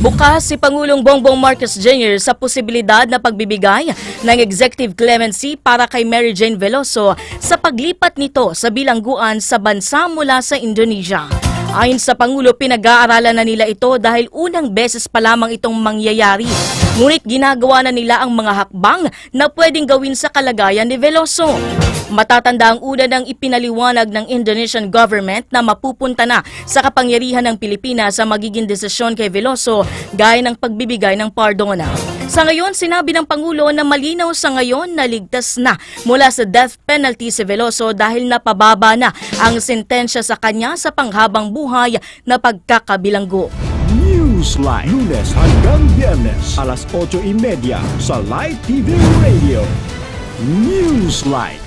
Bukas si Pangulong Bongbong Marcos Jr. sa posibilidad na pagbibigay ng executive clemency para kay Mary Jane Veloso sa paglipat nito sa bilangguan sa bansa mula sa Indonesia. Ayon sa Pangulo, pinag-aaralan na nila ito dahil unang beses pa lamang itong mangyayari. Ngunit ginagawa na nila ang mga hakbang na pwedeng gawin sa kalagayan ni Veloso. Matatanda ang una ng ipinaliwanag ng Indonesian government na mapupunta na sa kapangyarihan ng Pilipinas sa magiging desisyon kay Veloso gaya ng pagbibigay ng pardon. Sa ngayon, sinabi ng Pangulo na malinaw sa ngayon na ligtas na mula sa death penalty si Veloso dahil napababa na ang sentensya sa kanya sa panghabang buhay na pagkakabilanggo. Newsline, Lunes hanggang Biyernes, alas 8:30 sa Light TV Radio. Newsline.